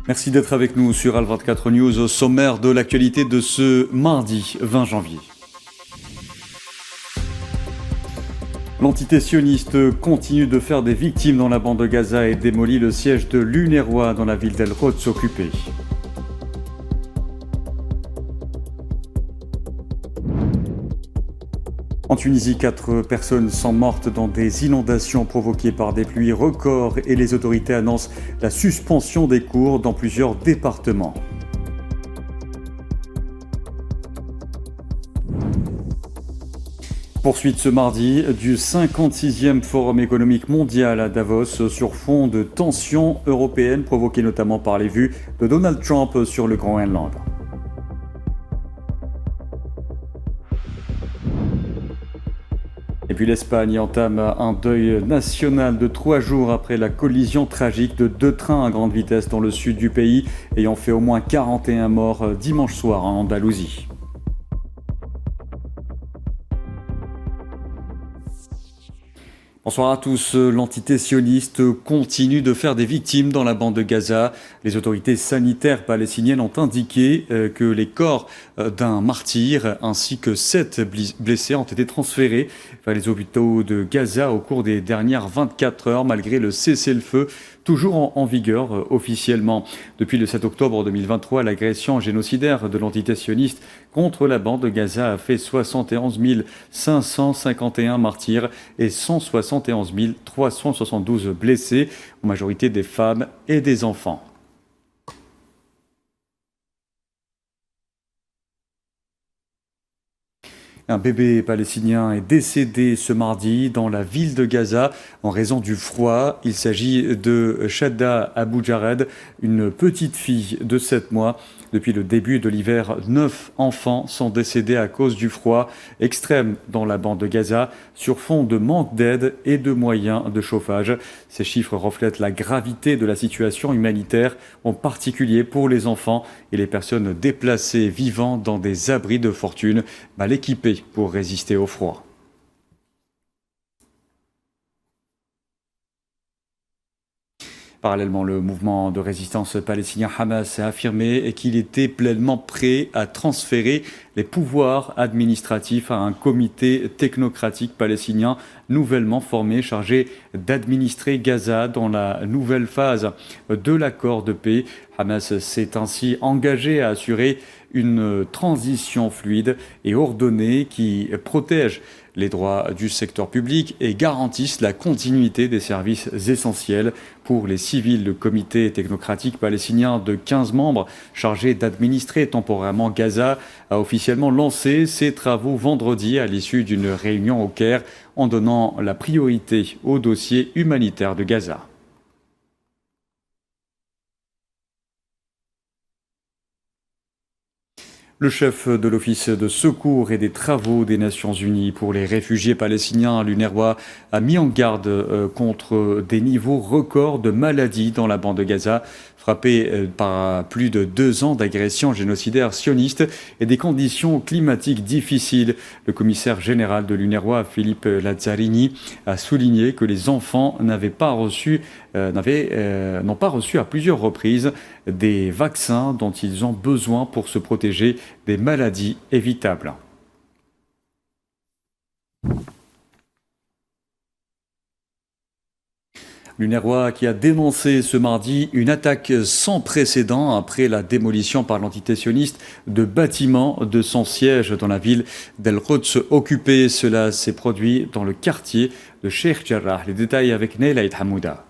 Merci d'être avec nous sur Al24 News au sommaire de l'actualité de ce mardi 20 janvier. L'entité sioniste continue de faire des victimes dans la bande de Gaza et démolit le siège de l'UNRWA dans la ville d'Al-Quds occupée. En Tunisie, 4 personnes sont mortes dans des inondations provoquées par des pluies records et les autorités annoncent la suspension des cours dans plusieurs départements. Poursuite ce mardi du 56e Forum économique mondial à Davos sur fond de tensions européennes provoquées notamment par les vues de Donald Trump sur le Groenland. Et puis l'Espagne entame un deuil national de 3 jours après la collision tragique de 2 trains à grande vitesse dans le sud du pays, ayant fait au moins 41 morts dimanche soir en Andalousie. Bonsoir à tous. L'entité sioniste continue de faire des victimes dans la bande de Gaza. Les autorités sanitaires palestiniennes ont indiqué que les corps d'un martyr ainsi que 7 blessés ont été transférés vers les hôpitaux de Gaza au cours des dernières 24 heures malgré le cessez-le-feu toujours en vigueur officiellement. Depuis le 7 octobre 2023, l'agression génocidaire de l'entité sioniste contre la bande de Gaza a fait 71 551 martyrs et 171 372 blessés, en majorité des femmes et des enfants. Un bébé palestinien est décédé ce mardi dans la ville de Gaza en raison du froid. Il s'agit de Shadda Abou Jared, une petite fille de 7 mois. Depuis le début de l'hiver, 9 enfants sont décédés à cause du froid extrême dans la bande de Gaza sur fond de manque d'aide et de moyens de chauffage. Ces chiffres reflètent la gravité de la situation humanitaire, en particulier pour les enfants et les personnes déplacées vivant dans des abris de fortune mal équipés pour résister au froid. Parallèlement, le mouvement de résistance palestinien Hamas a affirmé qu'il était pleinement prêt à transférer les pouvoirs administratifs à un comité technocratique palestinien nouvellement formé, chargé d'administrer Gaza dans la nouvelle phase de l'accord de paix. Hamas s'est ainsi engagé à assurer une transition fluide et ordonnée qui protège les droits du secteur public et garantissent la continuité des services essentiels pour les civils. Le comité technocratique palestinien de 15 membres chargé d'administrer temporairement Gaza a officiellement lancé ses travaux vendredi à l'issue d'une réunion au Caire en donnant la priorité au dossier humanitaire de Gaza. Le chef de l'Office de secours et des travaux des Nations Unies pour les réfugiés palestiniens, l'UNRWA, a mis en garde contre des niveaux records de maladies dans la bande de Gaza, frappée par plus de 2 ans d'agression génocidaire sioniste et des conditions climatiques difficiles. Le commissaire général de l'UNRWA, Philippe Lazzarini, a souligné que les enfants n'ont pas reçu à plusieurs reprises des vaccins dont ils ont besoin pour se protéger des maladies évitables. L'UNRWA qui a dénoncé ce mardi une attaque sans précédent après la démolition par l'entité sioniste de bâtiments de son siège dans la ville d'Al-Quds occupée. Cela s'est produit dans le quartier de Sheikh Jarrah. Les détails avec Neilaït Hamouda.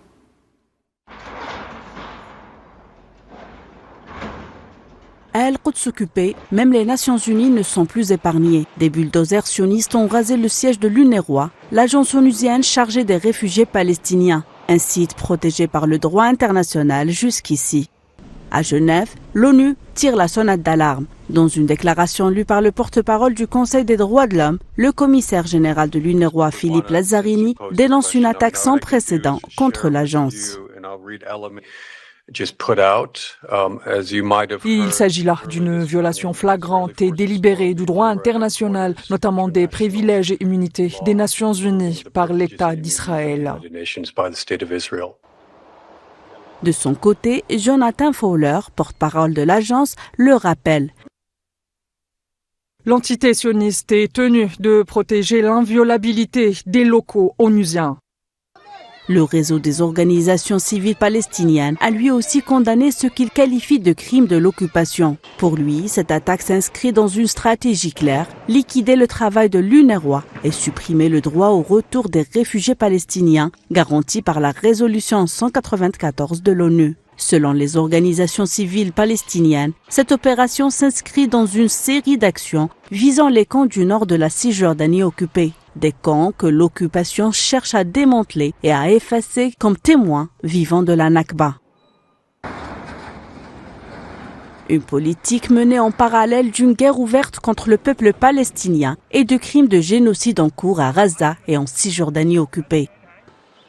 À Al-Quds occupé, même les Nations Unies ne sont plus épargnées. Des bulldozers sionistes ont rasé le siège de l'UNRWA, l'agence onusienne chargée des réfugiés palestiniens, un site protégé par le droit international jusqu'ici. À Genève, l'ONU tire la sonnette d'alarme. Dans une déclaration lue par le porte-parole du Conseil des droits de l'homme, le commissaire général de l'UNRWA, Philippe Lazzarini, dénonce une attaque sans précédent contre l'agence. Il s'agit là d'une violation flagrante et délibérée du droit international, notamment des privilèges et immunités des Nations Unies par l'État d'Israël. De son côté, Jonathan Fowler, porte-parole de l'agence, le rappelle. L'entité sioniste est tenue de protéger l'inviolabilité des locaux onusiens. Le réseau des organisations civiles palestiniennes a lui aussi condamné ce qu'il qualifie de crime de l'occupation. Pour lui, cette attaque s'inscrit dans une stratégie claire, liquider le travail de l'UNRWA et supprimer le droit au retour des réfugiés palestiniens, garanti par la résolution 194 de l'ONU. Selon les organisations civiles palestiniennes, cette opération s'inscrit dans une série d'actions visant les camps du nord de la Cisjordanie occupée. Des camps que l'occupation cherche à démanteler et à effacer comme témoins vivants de la Nakba. Une politique menée en parallèle d'une guerre ouverte contre le peuple palestinien et de crimes de génocide en cours à Gaza et en Cisjordanie occupée.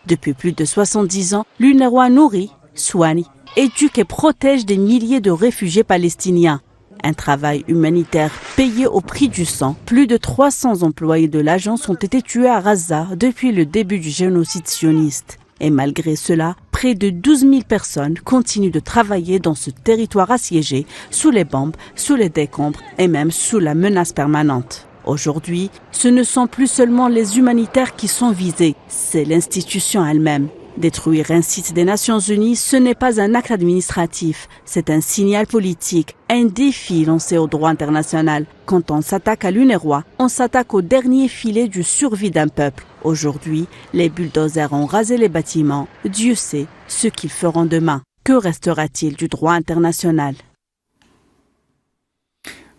Depuis plus de 70 ans, l'UNRWA nourrit, soigne, éduque et protège des milliers de réfugiés palestiniens. Un travail humanitaire payé au prix du sang. Plus de 300 employés de l'agence ont été tués à Gaza depuis le début du génocide sioniste. Et malgré cela, près de 12 000 personnes continuent de travailler dans ce territoire assiégé, sous les bombes, sous les décombres et même sous la menace permanente. Aujourd'hui, ce ne sont plus seulement les humanitaires qui sont visés, c'est l'institution elle-même. Détruire un site des Nations Unies, ce n'est pas un acte administratif, c'est un signal politique, un défi lancé au droit international. Quand on s'attaque à l'UNRWA, on s'attaque au dernier filet du survie d'un peuple. Aujourd'hui, les bulldozers ont rasé les bâtiments. Dieu sait ce qu'ils feront demain. Que restera-t-il du droit international ?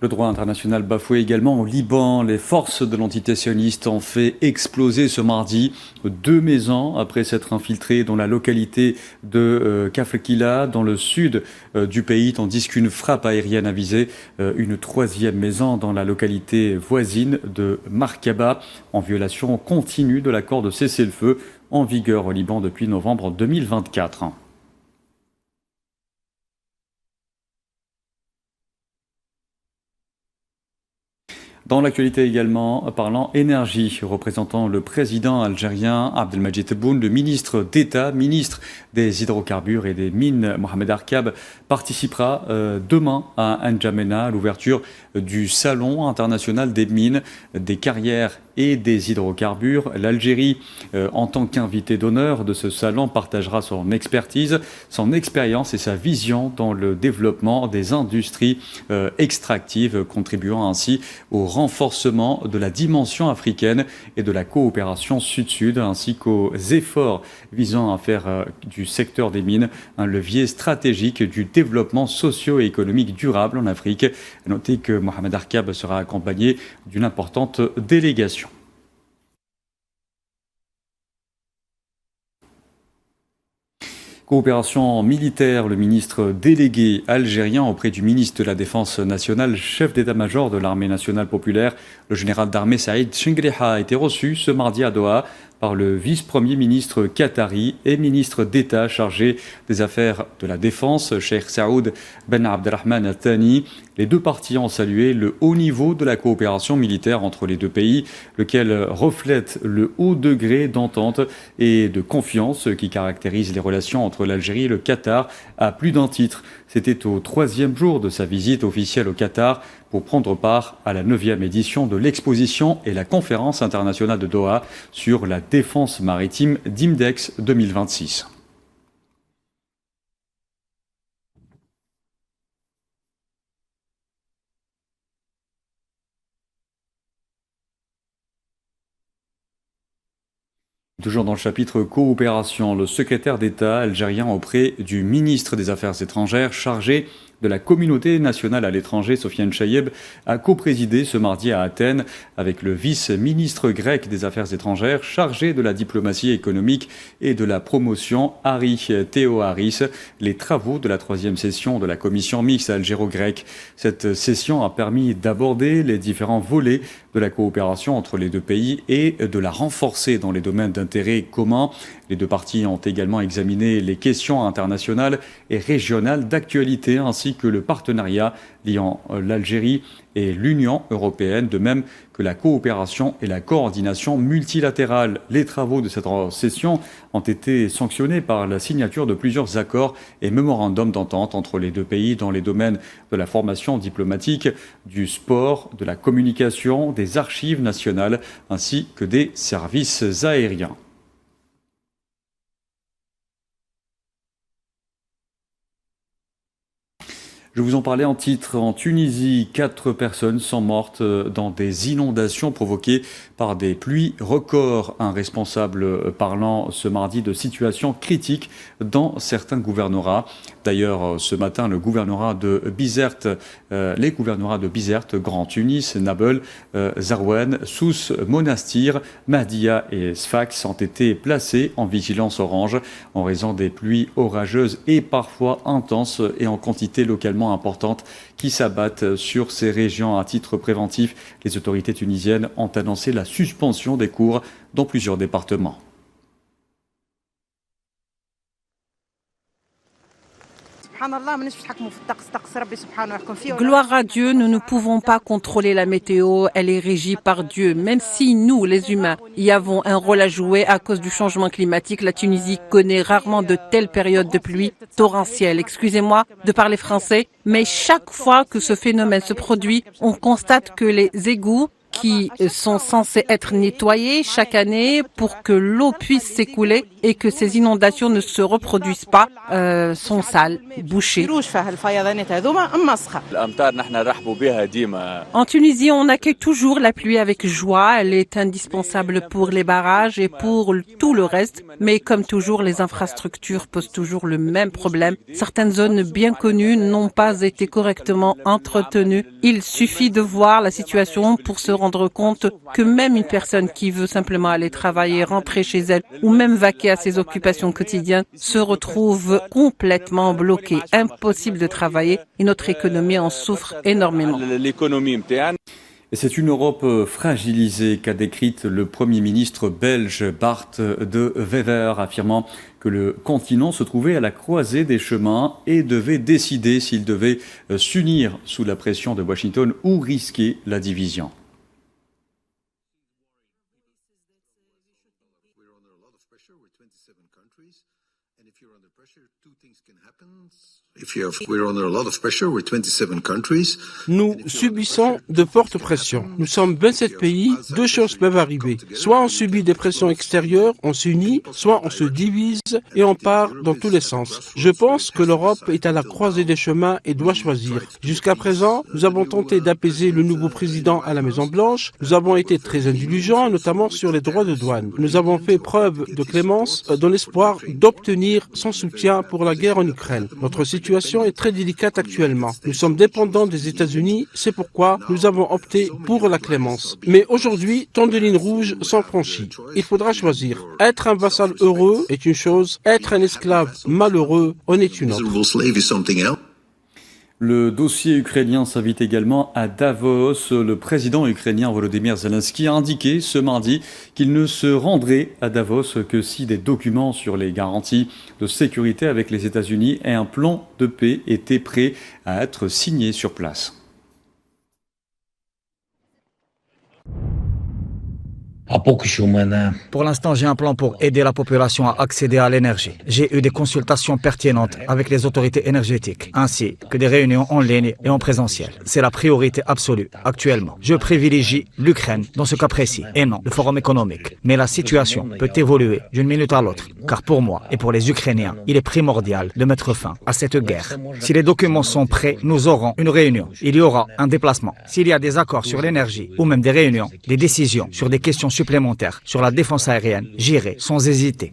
Le droit international bafoué également au Liban. Les forces de l'entité sioniste ont fait exploser ce mardi 2 maisons après s'être infiltrées dans la localité de Kafr-Kila, dans le sud du pays, tandis qu'une frappe aérienne a visé une 3e maison dans la localité voisine de Markaba, en violation continue de l'accord de cessez-le-feu en vigueur au Liban depuis novembre 2024. Dans l'actualité également, parlant énergie, représentant le président algérien Abdelmadjid Tebboune, le ministre d'État, ministre des hydrocarbures et des mines, Mohamed Arkab, participera demain à N'Djamena, à l'ouverture du Salon international des mines, des carrières et des hydrocarbures. L'Algérie, en tant qu'invité d'honneur de ce salon, partagera son expertise, son expérience et sa vision dans le développement des industries extractives, contribuant ainsi au renforcement de la dimension africaine et de la coopération sud-sud, ainsi qu'aux efforts visant à faire du secteur des mines un levier stratégique du développement socio-économique durable en Afrique. Notez que Mohamed Arkab sera accompagné d'une importante délégation. Coopération militaire, le ministre délégué algérien auprès du ministre de la Défense nationale, chef d'état-major de l'armée nationale populaire, le général d'armée Saïd Chengriha, a été reçu ce mardi à Doha par le vice-premier ministre qatari et ministre d'État chargé des affaires de la défense, Cheikh Saoud Ben Abdelrahman Al-Thani. Les deux parties ont salué le haut niveau de la coopération militaire entre les deux pays, lequel reflète le haut degré d'entente et de confiance qui caractérise les relations entre l'Algérie et le Qatar à plus d'un titre. C'était au 3e jour de sa visite officielle au Qatar pour prendre part à la 9e édition de l'exposition et la conférence internationale de Doha sur la défense maritime d'Imdex 2026. Toujours dans le chapitre coopération, le secrétaire d'État algérien auprès du ministre des Affaires étrangères chargé de la communauté nationale à l'étranger, Sofiane Chayeb, a coprésidé ce mardi à Athènes avec le vice-ministre grec des Affaires étrangères chargé de la diplomatie économique et de la promotion, Harry Theoharis, les travaux de la 3e session de la commission mixte algéro-grecque. Cette session a permis d'aborder les différents volets de la coopération entre les deux pays et de la renforcer dans les domaines d'intérêt commun. Les deux parties ont également examiné les questions internationales et régionales d'actualité ainsi que le partenariat liant l'Algérie et l'Union européenne, de même que que la coopération et la coordination multilatérale. Les travaux de cette session ont été sanctionnés par la signature de plusieurs accords et mémorandums d'entente entre les deux pays dans les domaines de la formation diplomatique, du sport, de la communication, des archives nationales ainsi que des services aériens. Je vous en parlais en titre. En Tunisie, 4 personnes sont mortes dans des inondations provoquées par des pluies records. Un responsable parlant ce mardi de situation critique dans certains gouvernorats. D'ailleurs, ce matin, les gouvernorats de Bizerte, Grand Tunis, Nabeul, Zarouane, Sousse, Monastir, Mahdia et Sfax ont été placés en vigilance orange en raison des pluies orageuses et parfois intenses et en quantité localement importante qui s'abattent sur ces régions. À titre préventif, les autorités tunisiennes ont annoncé la suspension des cours dans plusieurs départements. Gloire à Dieu, nous ne pouvons pas contrôler la météo, elle est régie par Dieu. Même si nous, les humains, y avons un rôle à jouer à cause du changement climatique, la Tunisie connaît rarement de telles périodes de pluie torrentielle. Excusez-moi de parler français, mais chaque fois que ce phénomène se produit, on constate que les égouts qui sont censés être nettoyés chaque année pour que l'eau puisse s'écouler et que ces inondations ne se reproduisent pas, sont sales, bouchées. En Tunisie, on accueille toujours la pluie avec joie. Elle est indispensable pour les barrages et pour tout le reste. Mais comme toujours, les infrastructures posent toujours le même problème. Certaines zones bien connues n'ont pas été correctement entretenues. Il suffit de voir la situation pour se rendre compte que même une personne qui veut simplement aller travailler, rentrer chez elle ou même vaquer à ses occupations quotidiennes se retrouve complètement bloquée. Impossible de travailler et notre économie en souffre énormément. Et c'est une Europe fragilisée qu'a décrite le Premier ministre belge Bart de Wever, affirmant que le continent se trouvait à la croisée des chemins et devait décider s'il devait s'unir sous la pression de Washington ou risquer la division. Nous subissons de fortes pressions. Nous sommes 27 pays, 2 choses peuvent arriver. Soit on subit des pressions extérieures, on s'unit, soit on se divise et on part dans tous les sens. Je pense que l'Europe est à la croisée des chemins et doit choisir. Jusqu'à présent, nous avons tenté d'apaiser le nouveau président à la Maison-Blanche. Nous avons été très indulgents, notamment sur les droits de douane. Nous avons fait preuve de clémence dans l'espoir d'obtenir son soutien pour la guerre en Ukraine. Notre situation est très délicate actuellement. Nous sommes dépendants des États-Unis, c'est pourquoi nous avons opté pour la clémence. Mais aujourd'hui, tant de lignes rouges sont franchies. Il faudra choisir. Être un vassal heureux est une chose, être un esclave malheureux en est une autre. Le dossier ukrainien s'invite également à Davos. Le président ukrainien Volodymyr Zelensky a indiqué ce mardi qu'il ne se rendrait à Davos que si des documents sur les garanties de sécurité avec les États-Unis et un plan de paix étaient prêts à être signés sur place. Pour l'instant, j'ai un plan pour aider la population à accéder à l'énergie. J'ai eu des consultations pertinentes avec les autorités énergétiques, ainsi que des réunions en ligne et en présentiel. C'est la priorité absolue actuellement. Je privilégie l'Ukraine dans ce cas précis, et non le forum économique. Mais la situation peut évoluer d'une minute à l'autre, car pour moi et pour les Ukrainiens, il est primordial de mettre fin à cette guerre. Si les documents sont prêts, nous aurons une réunion. Il y aura un déplacement. S'il y a des accords sur l'énergie, ou même des réunions, des décisions sur des questions supplémentaires sur la défense aérienne, j'irai sans hésiter.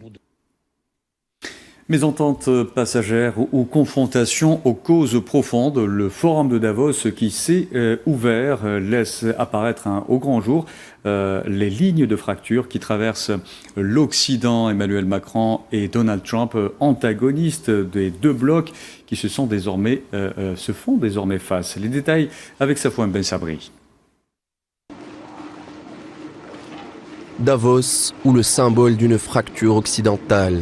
Mésentente passagère ou confrontation aux causes profondes, le forum de Davos qui s'est ouvert laisse apparaître au grand jour les lignes de fracture qui traversent l'Occident. Emmanuel Macron et Donald Trump, antagonistes des deux blocs qui se font désormais face. Les détails avec Safouane Ben Sabri. Davos, ou le symbole d'une fracture occidentale.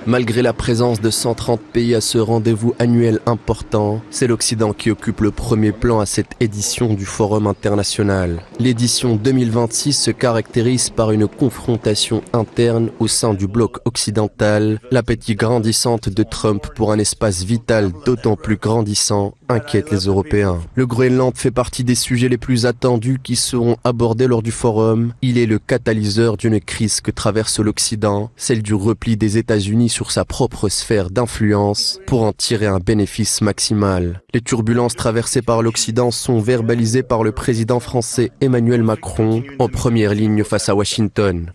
Malgré la présence de 130 pays à ce rendez-vous annuel important, c'est l'Occident qui occupe le premier plan à cette édition du Forum international. L'édition 2026 se caractérise par une confrontation interne au sein du bloc occidental. L'appétit grandissante de Trump pour un espace vital d'autant plus grandissant inquiète les Européens. Le Groenland fait partie des sujets les plus attendus qui seront abordés lors du forum. Il est le catalyseur d'une crise que traverse l'Occident, celle du repli des États-Unis sur sa propre sphère d'influence pour en tirer un bénéfice maximal. Les turbulences traversées par l'Occident sont verbalisées par le président français Emmanuel Macron en première ligne face à Washington.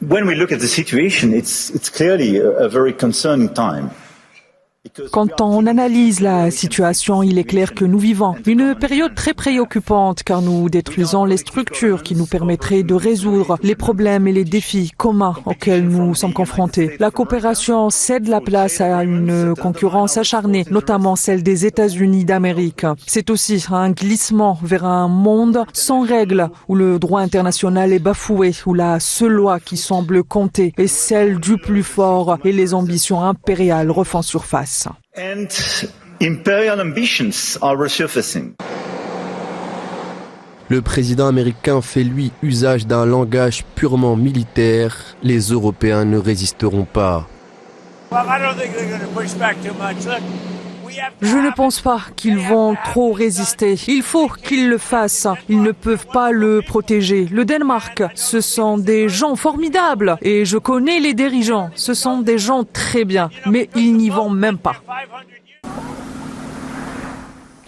When we look at the situation, it's clearly a very concerning time. Quand on analyse la situation, il est clair que nous vivons une période très préoccupante car nous détruisons les structures qui nous permettraient de résoudre les problèmes et les défis communs auxquels nous sommes confrontés. La coopération cède la place à une concurrence acharnée, notamment celle des États-Unis d'Amérique. C'est aussi un glissement vers un monde sans règles où le droit international est bafoué, où la seule loi qui semble compter est celle du plus fort et les ambitions impériales refont surface. And imperial ambitions are resurfacing. Le président américain fait lui usage d'un langage purement militaire. Les Européens ne résisteront pas. Je ne pense pas qu'ils vont trop résister. Il faut qu'ils le fassent. Ils ne peuvent pas le protéger. Le Danemark, ce sont des gens formidables. Et je connais les dirigeants. Ce sont des gens très bien. Mais ils n'y vont même pas.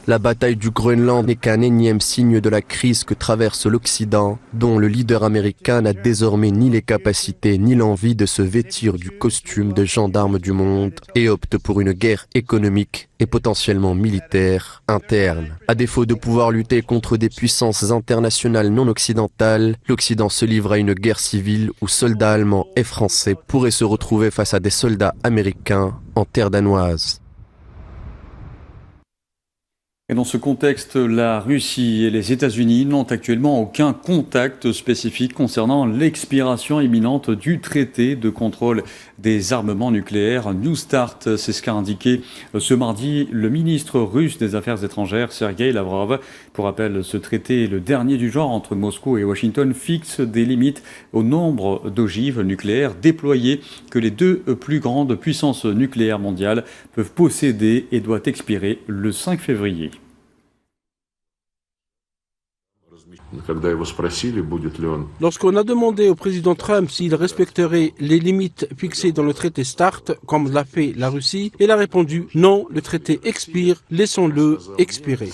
La bataille du Groenland n'est qu'un énième signe de la crise que traverse l'Occident, dont le leader américain n'a désormais ni les capacités ni l'envie de se vêtir du costume de gendarme du monde et opte pour une guerre économique et potentiellement militaire interne. À défaut de pouvoir lutter contre des puissances internationales non occidentales, l'Occident se livre à une guerre civile où soldats allemands et français pourraient se retrouver face à des soldats américains en terre danoise. Et dans ce contexte, la Russie et les États-Unis n'ont actuellement aucun contact spécifique concernant l'expiration imminente du traité de contrôle des armements nucléaires New START. C'est ce qu'a indiqué ce mardi le ministre russe des Affaires étrangères, Sergei Lavrov. Pour rappel, ce traité, le dernier du genre entre Moscou et Washington, fixe des limites au nombre d'ogives nucléaires déployées que les deux plus grandes puissances nucléaires mondiales peuvent posséder et doit expirer le 5 février. Lorsqu'on a demandé au président Trump s'il respecterait les limites fixées dans le traité START, comme l'a fait la Russie, il a répondu « Non, le traité expire, laissons-le expirer ».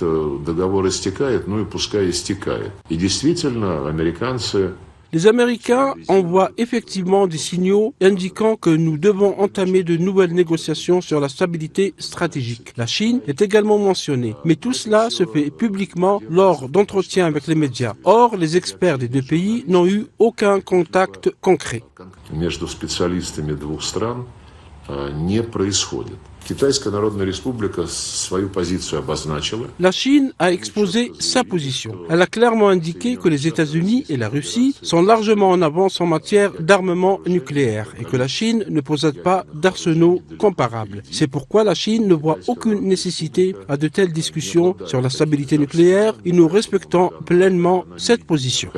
Les Américains envoient effectivement des signaux indiquant que nous devons entamer de nouvelles négociations sur la stabilité stratégique. La Chine est également mentionnée, mais tout cela se fait publiquement lors d'entretiens avec les médias. Or, les experts des deux pays n'ont eu aucun contact concret. La Chine a exposé sa position. Elle a clairement indiqué que les États-Unis et la Russie sont largement en avance en matière d'armement nucléaire et que la Chine ne possède pas d'arsenaux comparables. C'est pourquoi la Chine ne voit aucune nécessité à de telles discussions sur la stabilité nucléaire et nous respectons pleinement cette position.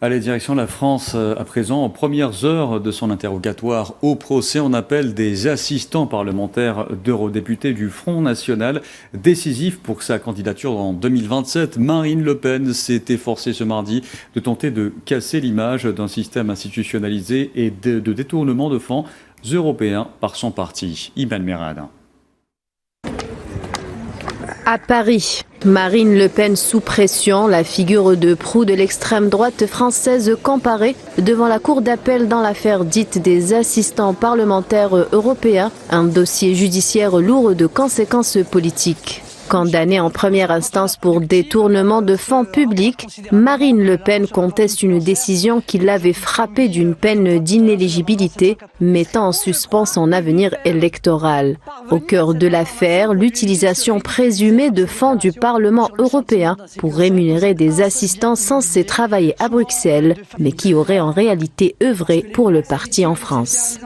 Allez, direction la France à présent. En premières heures de son interrogatoire au procès, on appelle des assistants parlementaires d'eurodéputés du Front National. Décisif pour sa candidature en 2027, Marine Le Pen s'est efforcée ce mardi de tenter de casser l'image d'un système institutionnalisé et de détournement de fonds européens par son parti. Iman Merad. À Paris, Marine Le Pen sous pression, la figure de proue de l'extrême droite française comparée devant la cour d'appel dans l'affaire dite des assistants parlementaires européens, un dossier judiciaire lourd de conséquences politiques. Condamnée en première instance pour détournement de fonds publics, Marine Le Pen conteste une décision qui l'avait frappée d'une peine d'inéligibilité, mettant en suspens son avenir électoral. Au cœur de l'affaire, l'utilisation présumée de fonds du Parlement européen pour rémunérer des assistants censés travailler à Bruxelles, mais qui auraient en réalité œuvré pour le parti en France.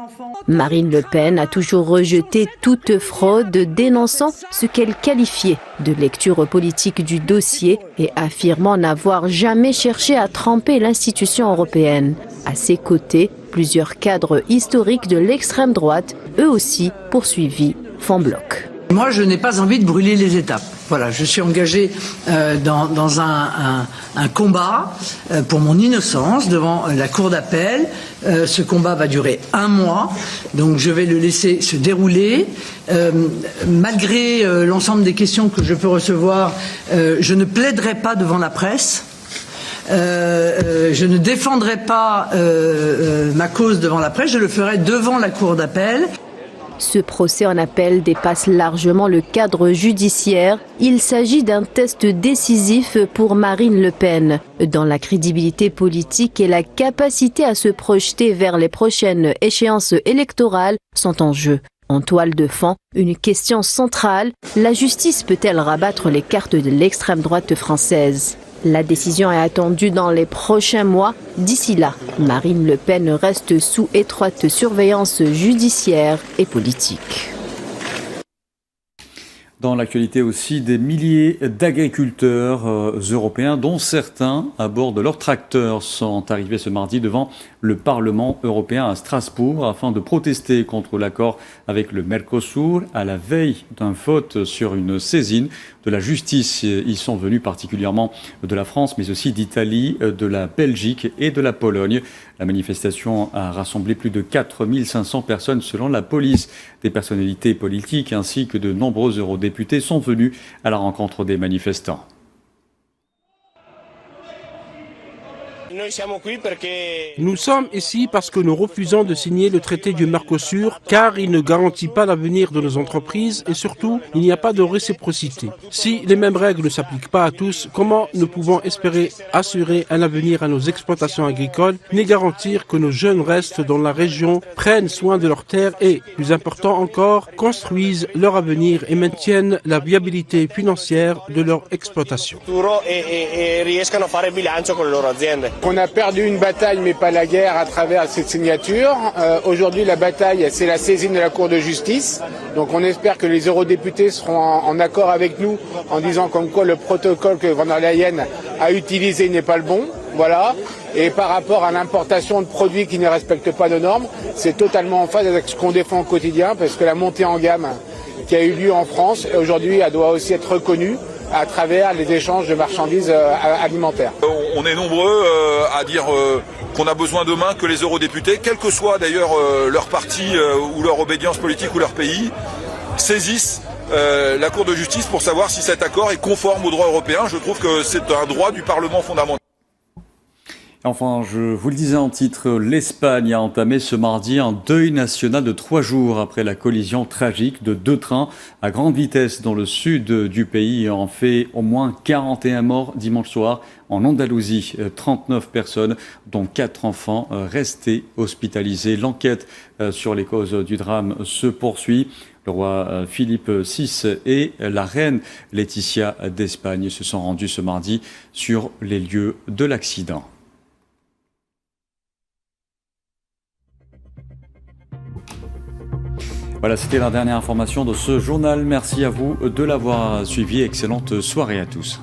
Marine Le Pen a toujours rejeté toute fraude, dénonçant ce qu'elle qualifiait de lecture politique du dossier et affirmant n'avoir jamais cherché à tremper l'institution européenne. À ses côtés, plusieurs cadres historiques de l'extrême droite, eux aussi poursuivis, font bloc. Moi, je n'ai pas envie de brûler les étapes. Voilà, je suis engagé dans un combat pour mon innocence devant la cour d'appel. Ce combat va durer 1 mois, donc je vais le laisser se dérouler. Malgré l'ensemble des questions que je peux recevoir, je ne plaiderai pas devant la presse. Je ne défendrai pas ma cause devant la presse, je le ferai devant la cour d'appel. Ce procès en appel dépasse largement le cadre judiciaire. Il s'agit d'un test décisif pour Marine Le Pen, dont la crédibilité politique et la capacité à se projeter vers les prochaines échéances électorales sont en jeu. En toile de fond, une question centrale, la justice peut-elle rabattre les cartes de l'extrême droite française ? La décision est attendue dans les prochains mois. D'ici là, Marine Le Pen reste sous étroite surveillance judiciaire et politique. Dans l'actualité aussi, des milliers d'agriculteurs européens, dont certains à bord de leurs tracteurs, sont arrivés ce mardi devant le Parlement européen à Strasbourg afin de protester contre l'accord avec le Mercosur à la veille d'un vote sur une saisine de la justice. Ils sont venus particulièrement de la France, mais aussi d'Italie, de la Belgique et de la Pologne. La manifestation a rassemblé plus de 4500 personnes selon la police. Des personnalités politiques ainsi que de nombreux eurodéputés sont venus à la rencontre des manifestants. Nous sommes ici parce que nous refusons de signer le traité du Mercosur car il ne garantit pas l'avenir de nos entreprises et surtout, il n'y a pas de réciprocité. Si les mêmes règles ne s'appliquent pas à tous, comment nous pouvons espérer assurer un avenir à nos exploitations agricoles, ni garantir que nos jeunes restent dans la région, prennent soin de leurs terres et, plus important encore, construisent leur avenir et maintiennent la viabilité financière de leur exploitation. On a perdu une bataille mais pas la guerre à travers cette signature. Aujourd'hui la bataille c'est la saisine de la Cour de justice. Donc on espère que les eurodéputés seront en accord avec nous en disant comme quoi le protocole que von der Leyen a utilisé n'est pas le bon. Voilà. Et par rapport à l'importation de produits qui ne respectent pas nos normes, c'est totalement en phase avec ce qu'on défend au quotidien parce que la montée en gamme qui a eu lieu en France aujourd'hui elle doit aussi être reconnue à travers les échanges de marchandises alimentaires. On est nombreux à dire qu'on a besoin demain que les eurodéputés, quel que soit d'ailleurs leur parti ou leur obédience politique ou leur pays, saisissent la Cour de justice pour savoir si cet accord est conforme au droit européen. Je trouve que c'est un droit du Parlement fondamental. Enfin, je vous le disais en titre, l'Espagne a entamé ce mardi un deuil national de 3 jours après la collision tragique de 2 trains à grande vitesse dans le sud du pays, en fait au moins 41 morts dimanche soir en Andalousie. 39 personnes, dont 4 enfants, restés hospitalisés. L'enquête sur les causes du drame se poursuit. Le roi Philippe VI et la reine Laetitia d'Espagne se sont rendus ce mardi sur les lieux de l'accident. Voilà, c'était la dernière information de ce journal. Merci à vous de l'avoir suivi. Excellente soirée à tous.